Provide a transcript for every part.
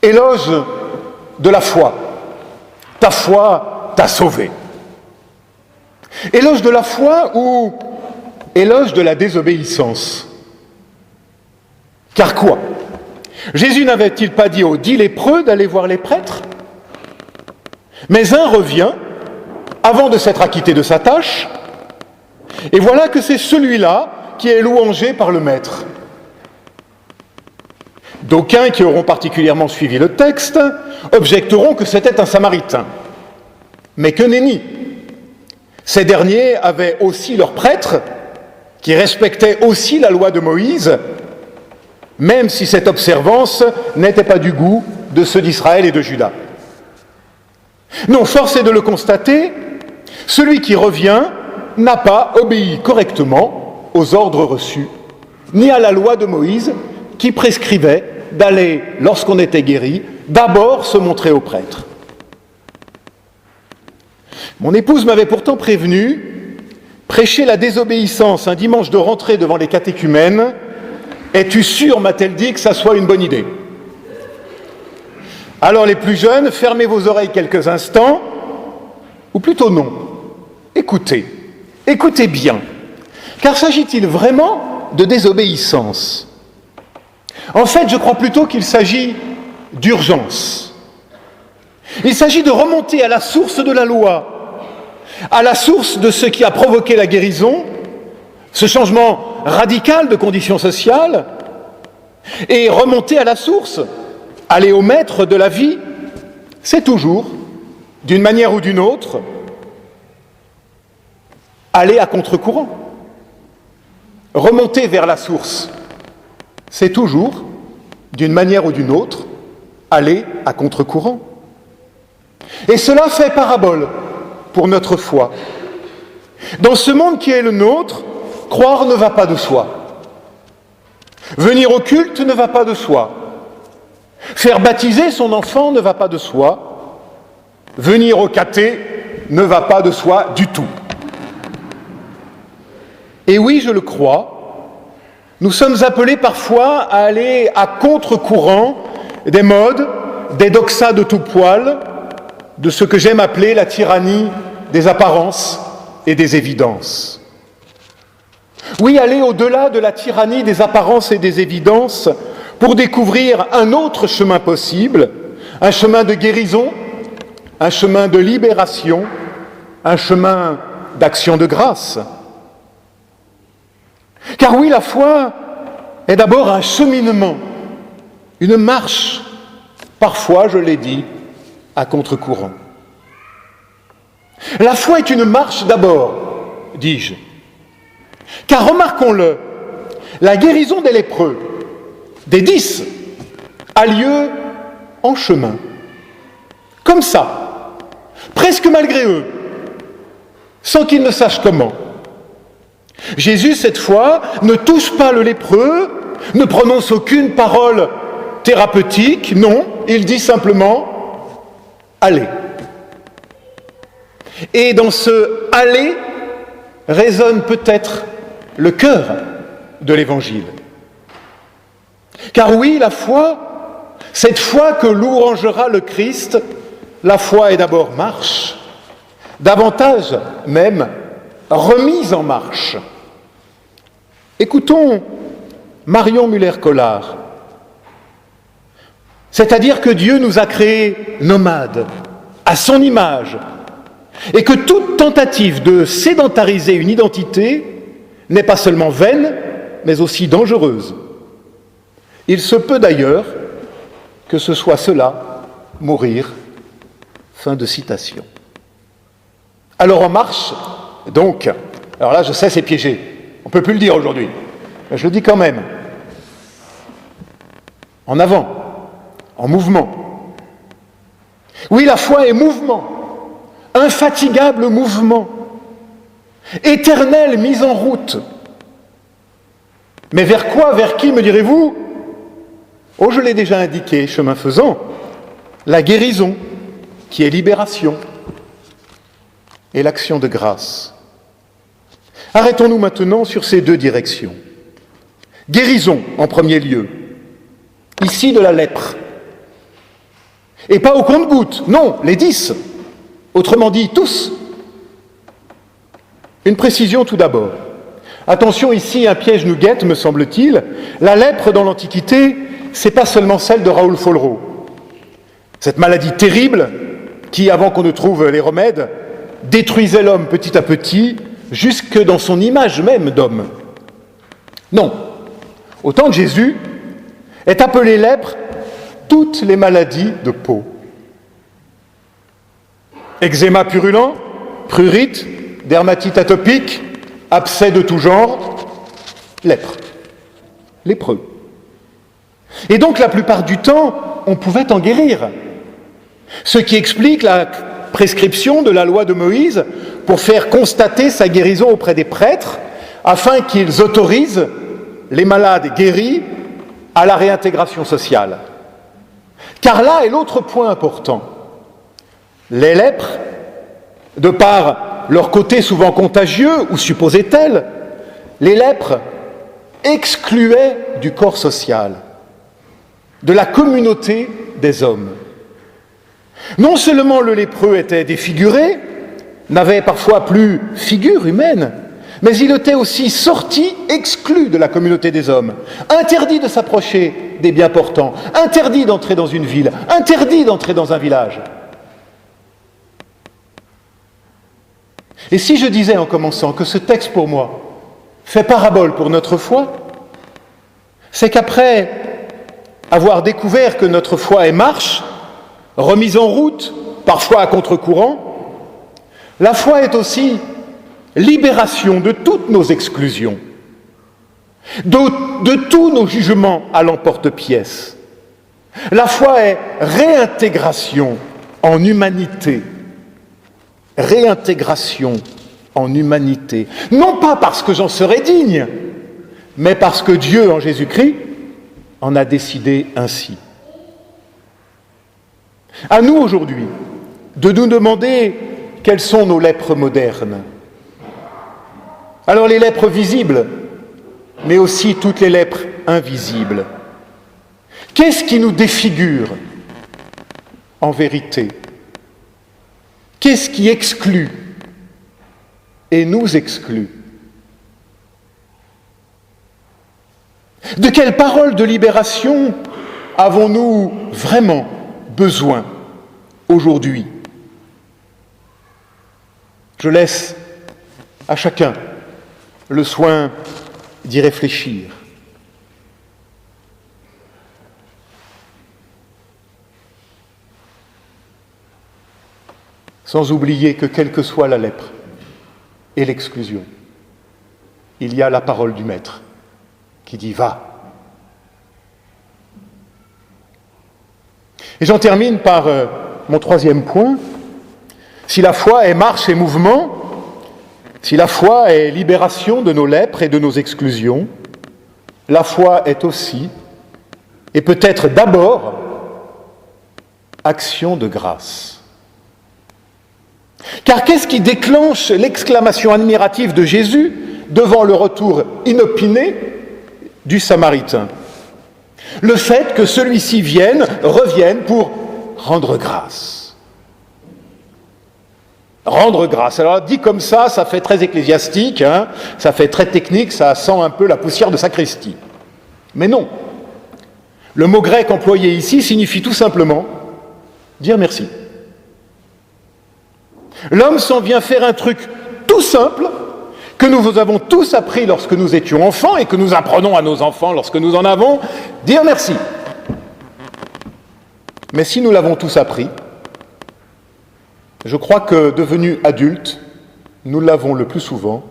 éloge de la foi. Ta foi t'a sauvé. Éloge de la foi ou éloge de la désobéissance? Car quoi? Jésus n'avait-il pas dit aux 10 lépreux d'aller voir les prêtres? Mais un revient, avant de s'être acquitté de sa tâche, et voilà que c'est celui-là qui est louangé par le maître. D'aucuns qui auront particulièrement suivi le texte objecteront que c'était un Samaritain. Mais que nenni! Ces derniers avaient aussi leurs prêtres, qui respectaient aussi la loi de Moïse, même si cette observance n'était pas du goût de ceux d'Israël et de Juda. Non, force est de le constater, celui qui revient n'a pas obéi correctement aux ordres reçus, ni à la loi de Moïse qui prescrivait d'aller, lorsqu'on était guéri, d'abord se montrer au prêtre. Mon épouse m'avait pourtant prévenu, prêcher la désobéissance un dimanche de rentrée devant les catéchumènes, es-tu sûr, m'a-t-elle dit, que ça soit une bonne idée? Alors les plus jeunes, fermez vos oreilles quelques instants, ou plutôt non, écoutez, écoutez bien, car s'agit-il vraiment de désobéissance? En fait, je crois plutôt qu'il s'agit d'urgence. Il s'agit de remonter à la source de la loi, à la source de ce qui a provoqué la guérison, ce changement radical de conditions sociales, et remonter à la source, aller au maître de la vie, c'est toujours, d'une manière ou d'une autre, aller à contre-courant. Remonter vers la source, c'est toujours, d'une manière ou d'une autre, aller à contre-courant. Et cela fait parabole pour notre foi. Dans ce monde qui est le nôtre, croire ne va pas de soi. Venir au culte ne va pas de soi. Faire baptiser son enfant ne va pas de soi. Venir au caté ne va pas de soi du tout. Et oui, je le crois, nous sommes appelés parfois à aller à contre-courant des modes, des doxas de tout poil, de ce que j'aime appeler la tyrannie des apparences et des évidences. Oui, aller au-delà de la tyrannie des apparences et des évidences pour découvrir un autre chemin possible, un chemin de guérison, un chemin de libération, un chemin d'action de grâce. Car oui, la foi est d'abord un cheminement, une marche, parfois, je l'ai dit, à contre-courant. La foi est une marche d'abord, dis-je. Car remarquons-le, la guérison des lépreux, des 10, a lieu en chemin. Comme ça, presque malgré eux, sans qu'ils ne sachent comment. Jésus, cette fois, ne touche pas le lépreux, ne prononce aucune parole thérapeutique, non, il dit simplement « allez ». Et dans ce « aller » résonne peut-être le cœur de l'Évangile. Car oui, la foi, cette foi que louangera le Christ, la foi est d'abord marche, davantage même remise en marche. Écoutons Marion Muller-Collard. C'est-à-dire que Dieu nous a créés nomades, à son image, et que toute tentative de sédentariser une identité n'est pas seulement vaine, mais aussi dangereuse. Il se peut d'ailleurs que ce soit cela, mourir. Fin de citation. Alors en marche, donc, alors là je sais c'est piégé, on ne peut plus le dire aujourd'hui, mais je le dis quand même, en avant, en mouvement. Oui, la foi est mouvement, infatigable mouvement, éternelle mise en route. Mais vers quoi, vers qui, me direz-vous? Oh, je l'ai déjà indiqué, chemin faisant, la guérison, qui est libération, et l'action de grâce. Arrêtons-nous maintenant sur ces deux directions. Guérison, en premier lieu, ici de la lèpre. Et pas au compte-gouttes, non, les 10. Autrement dit, tous. Une précision tout d'abord. Attention, ici, un piège nous guette, me semble-t-il. La lèpre dans l'Antiquité, c'est pas seulement celle de Raoul Follereau. Cette maladie terrible qui, avant qu'on ne trouve les remèdes, détruisait l'homme petit à petit, jusque dans son image même d'homme. Non. Au temps de Jésus, est appelée lèpre toutes les maladies de peau. Eczéma purulent, prurite, dermatite atopique, abcès de tout genre, lèpre, lépreux. Et donc la plupart du temps, on pouvait en guérir. Ce qui explique la prescription de la loi de Moïse pour faire constater sa guérison auprès des prêtres, afin qu'ils autorisent les malades guéris à la réintégration sociale. Car là est l'autre point important. Les lèpres, de par leur côté souvent contagieux, ou supposé tel, les lèpres excluaient du corps social, de la communauté des hommes. Non seulement le lépreux était défiguré, n'avait parfois plus figure humaine, mais il était aussi sorti, exclu de la communauté des hommes, interdit de s'approcher des bien portants, interdit d'entrer dans une ville, interdit d'entrer dans un village. Et si je disais en commençant que ce texte pour moi fait parabole pour notre foi, c'est qu'après avoir découvert que notre foi est marche, remise en route, parfois à contre-courant, la foi est aussi libération de toutes nos exclusions, de tous nos jugements à l'emporte-pièce. La foi est réintégration en humanité. Réintégration en humanité. Non pas parce que j'en serais digne, mais parce que Dieu, en Jésus-Christ, en a décidé ainsi. À nous aujourd'hui de nous demander quelles sont nos lèpres modernes. Alors les lèpres visibles, mais aussi toutes les lèpres invisibles. Qu'est-ce qui nous défigure en vérité? Qu'est-ce qui exclut et nous exclut? De quelle parole de libération avons-nous vraiment besoin aujourd'hui? Je laisse à chacun le soin d'y réfléchir. Sans oublier que quelle que soit la lèpre et l'exclusion, il y a la parole du Maître qui dit « Va ». Et j'en termine par mon troisième point. Si la foi est marche et mouvement, si la foi est libération de nos lèpres et de nos exclusions, la foi est aussi, et peut-être d'abord, action de grâce. Car qu'est-ce qui déclenche l'exclamation admirative de Jésus devant le retour inopiné du Samaritain? Le fait que celui-ci revienne pour rendre grâce. Rendre grâce. Alors dit comme ça fait très ecclésiastique, ça fait très technique, ça sent un peu la poussière de sacristie. Mais non. Le mot grec employé ici signifie tout simplement dire merci. L'homme s'en vient faire un truc tout simple que nous avons tous appris lorsque nous étions enfants et que nous apprenons à nos enfants lorsque nous en avons, dire merci. Mais si nous l'avons tous appris, je crois que devenus adultes, nous l'avons le plus souvent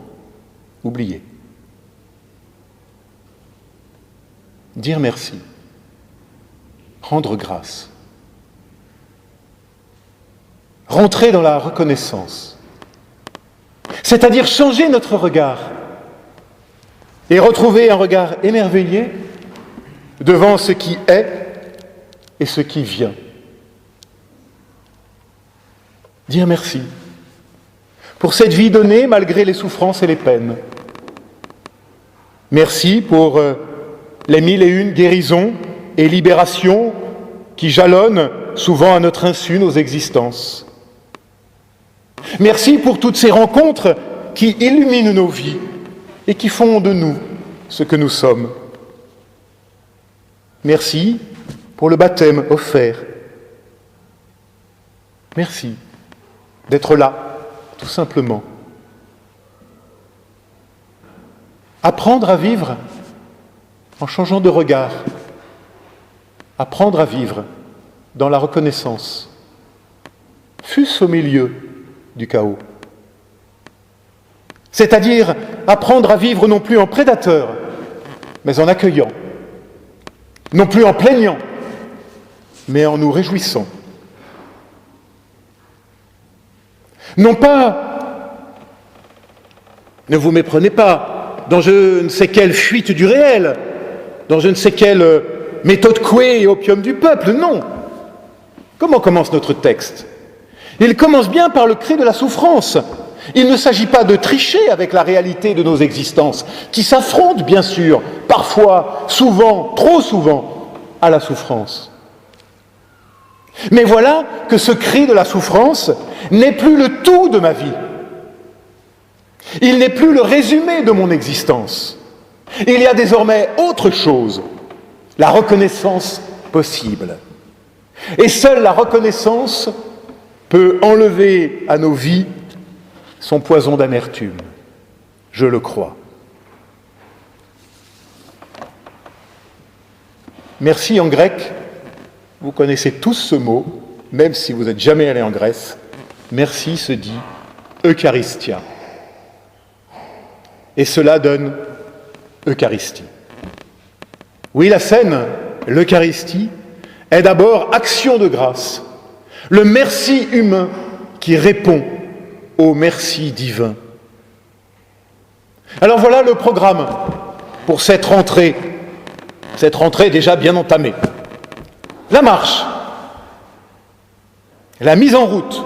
oublié. Dire merci, rendre grâce. Rentrer dans la reconnaissance, c'est-à-dire changer notre regard et retrouver un regard émerveillé devant ce qui est et ce qui vient. Dire merci pour cette vie donnée malgré les souffrances et les peines. Merci pour les 1001 guérisons et libérations qui jalonnent souvent à notre insu, nos existences. Merci pour toutes ces rencontres qui illuminent nos vies et qui font de nous ce que nous sommes. Merci pour le baptême offert. Merci d'être là, tout simplement. Apprendre à vivre en changeant de regard. Apprendre à vivre dans la reconnaissance, fût-ce au milieu du chaos. C'est-à-dire apprendre à vivre non plus en prédateur, mais en accueillant, non plus en plaignant, mais en nous réjouissant. Non pas, ne vous méprenez pas, dans je ne sais quelle fuite du réel, dans je ne sais quelle méthode couée et opium du peuple, non. Comment commence notre texte? Il commence bien par le cri de la souffrance. Il ne s'agit pas de tricher avec la réalité de nos existences, qui s'affrontent bien sûr, parfois, souvent, trop souvent, à la souffrance. Mais voilà que ce cri de la souffrance n'est plus le tout de ma vie. Il n'est plus le résumé de mon existence. Il y a désormais autre chose, la reconnaissance possible. Et seule la reconnaissance peut enlever à nos vies son poison d'amertume. Je le crois. Merci en grec, vous connaissez tous ce mot, même si vous n'êtes jamais allé en Grèce. Merci se dit Eucharistia. Et cela donne Eucharistie. Oui, la scène, l'Eucharistie, est d'abord action de grâce, le merci humain qui répond au merci divin. Alors voilà le programme pour cette rentrée déjà bien entamée. La marche, la mise en route,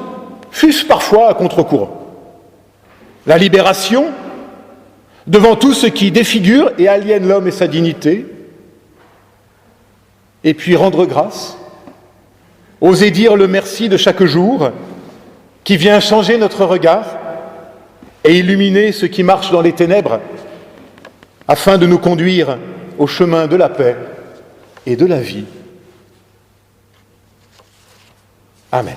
fût-ce parfois à contre-courant. La libération devant tout ce qui défigure et aliène l'homme et sa dignité. Et puis rendre grâce, oser dire le merci de chaque jour qui vient changer notre regard et illuminer ceux qui marchent dans les ténèbres afin de nous conduire au chemin de la paix et de la vie. Amen.